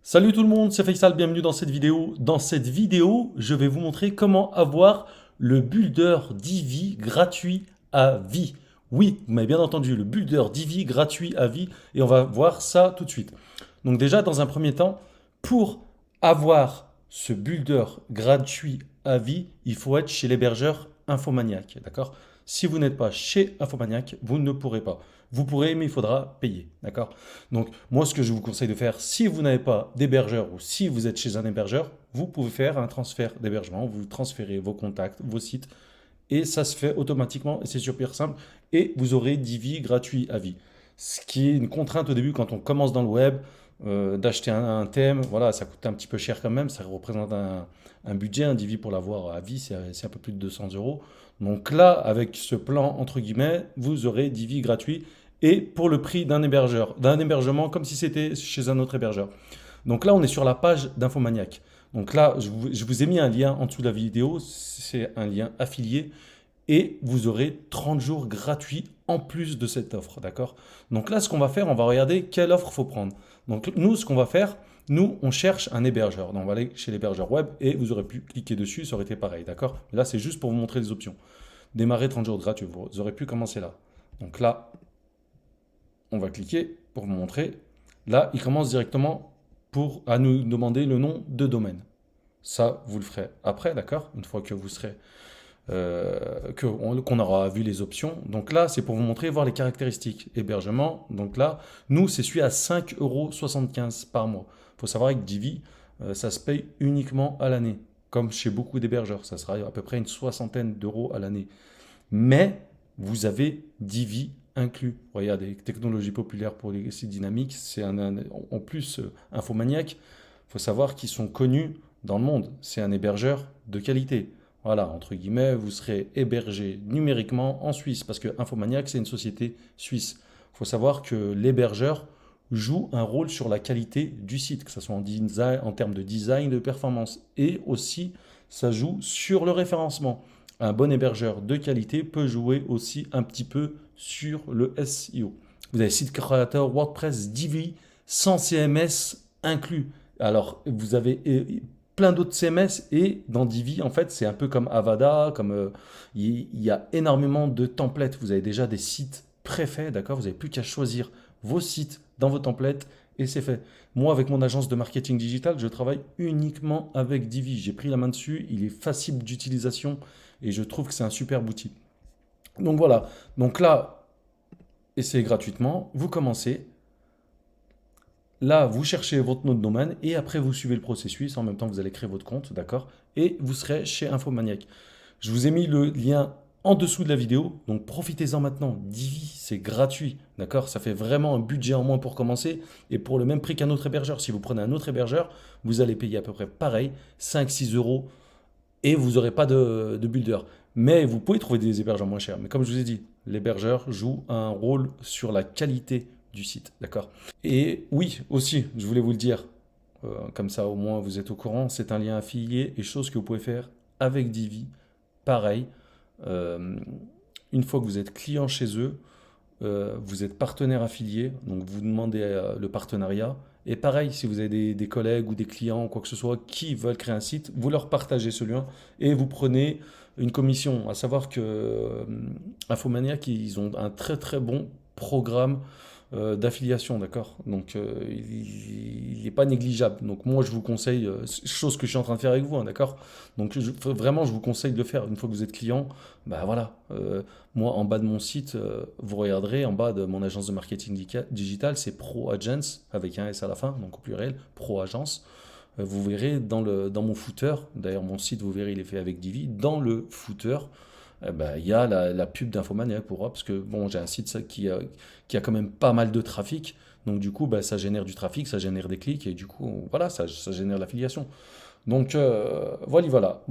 Salut tout le monde, c'est Faisal, bienvenue dans cette vidéo. Dans cette vidéo, je vais vous montrer comment avoir le builder Divi gratuit à vie. Oui, vous m'avez bien entendu, le builder Divi gratuit à vie et on va voir ça tout de suite. Donc déjà, dans un premier temps, pour avoir ce builder gratuit à vie, il faut être chez l'hébergeur Infomaniac, d'accord? Si vous n'êtes pas chez Infomaniac, vous ne pourrez pas. Vous pourrez, mais il faudra payer, d'accord? Donc, moi, ce que je vous conseille de faire, si vous n'avez pas d'hébergeur ou si vous êtes chez un hébergeur, vous pouvez faire un transfert d'hébergement. Vous transférez vos contacts, vos sites, et ça se fait automatiquement et c'est super simple. Et vous aurez Divi gratuit à vie. Ce qui est une contrainte au début quand on commence dans le web, d'acheter un thème. Voilà, ça coûte un petit peu cher quand même. Ça représente un budget. Un Divi pour l'avoir à vie, c'est un peu plus de 200 euros. Donc là, avec ce plan, entre guillemets, vous aurez Divi gratuit et pour le prix d'un hébergeur, d'un hébergement comme si c'était chez un autre hébergeur. Donc là, on est sur la page d'Infomaniac. Donc là, je vous ai mis un lien en dessous de la vidéo, c'est un lien affilié et vous aurez 30 jours gratuits en plus de cette offre, d'accord? Donc là, ce qu'on va faire, on va regarder quelle offre faut prendre. Donc nous, ce qu'on va faire, nous, on cherche un hébergeur. Donc on va aller chez l'hébergeur web et vous aurez pu cliquer dessus, ça aurait été pareil, d'accord? Là, c'est juste pour vous montrer les options. Démarrer 30 jours gratuits, vous aurez pu commencer là. Donc là, on va cliquer pour vous montrer. Là, il commence directement à nous demander le nom de domaine. Ça, vous le ferez après, d'accord? Une fois que vous serez, qu'on aura vu les options. Donc là, c'est pour vous montrer, voir les caractéristiques. Hébergement, donc là, nous, c'est celui à 5,75 € par mois. Il faut savoir que Divi, ça se paye uniquement à l'année, comme chez beaucoup d'hébergeurs. Ça sera à peu près une soixantaine d'euros à l'année. Mais vous avez Divi inclus. Regardez, technologie populaire pour les sites dynamiques, c'est en plus Infomaniac. Il faut savoir qu'ils sont connus dans le monde. C'est un hébergeur de qualité. Voilà, entre guillemets, vous serez hébergé numériquement en Suisse parce que Infomaniac, c'est une société suisse. Il faut savoir que l'hébergeur joue un rôle sur la qualité du site, que ce soit en termes de design, de performance. Et aussi, ça joue sur le référencement. Un bon hébergeur de qualité peut jouer aussi un petit peu sur le SEO. Vous avez site créateur WordPress Divi sans CMS inclus. Alors, vous avez plein d'autres CMS et dans Divi, en fait, c'est un peu comme Avada, il y a énormément de templates. Vous avez déjà des sites préfaits, d'accord? Vous n'avez plus qu'à choisir vos sites dans vos templates et c'est fait. Moi, avec mon agence de marketing digital, je travaille uniquement avec Divi. J'ai pris la main dessus, il est facile d'utilisation et je trouve que c'est un super outil. Donc voilà, donc là, essayez gratuitement, vous commencez. Là, vous cherchez votre nom de domaine et après vous suivez le processus. En même temps, vous allez créer votre compte, d'accord? Et vous serez chez Infomaniac. Je vous ai mis le lien en dessous de la vidéo, donc profitez-en maintenant. Divi, c'est gratuit, d'accord? Ça fait vraiment un budget en moins pour commencer et pour le même prix qu'un autre hébergeur. Si vous prenez un autre hébergeur, vous allez payer à peu près pareil, 5-6 € et vous n'aurez pas de builder. Mais vous pouvez trouver des hébergeurs moins chers. Mais comme je vous ai dit, l'hébergeur joue un rôle sur la qualité du site, d'accord? Et oui, aussi, je voulais vous le dire, comme ça au moins vous êtes au courant, c'est un lien affilié et chose que vous pouvez faire avec Divi. Pareil, euh, une fois que vous êtes client chez eux, vous êtes partenaire affilié, donc vous demandez le partenariat. Et pareil, si vous avez des collègues ou des clients ou quoi que ce soit qui veulent créer un site, vous leur partagez ce lien et vous prenez une commission. À savoir que Infomaniac, ils ont un très très bon programme d'affiliation, d'accord? Donc il n'est pas négligeable. Donc moi je vous conseille, chose que je suis en train de faire avec vous, hein, d'accord? Donc vraiment je vous conseille de le faire une fois que vous êtes client. Bah voilà, moi en bas de mon site, vous regarderez en bas de mon agence de marketing digital, c'est Pro Agents avec un S à la fin, donc au pluriel, Pro Agence. Vous verrez dans mon footer, d'ailleurs mon site vous verrez il est fait avec Divi, dans le footer ben, il y a la pub d'Infomaniac pour moi, parce que bon, j'ai un site qui a quand même pas mal de trafic, donc du coup, ben, ça génère du trafic, ça génère des clics, et du coup, voilà, ça génère l'affiliation. Donc voilà, voilà.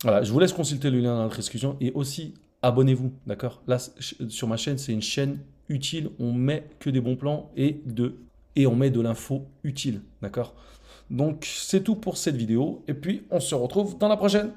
Voilà, je vous laisse consulter le lien dans la description, et aussi, abonnez-vous, d'accord? Là, sur ma chaîne, c'est une chaîne utile, on met que des bons plans et on met de l'info utile, d'accord? Donc c'est tout pour cette vidéo, et puis on se retrouve dans la prochaine.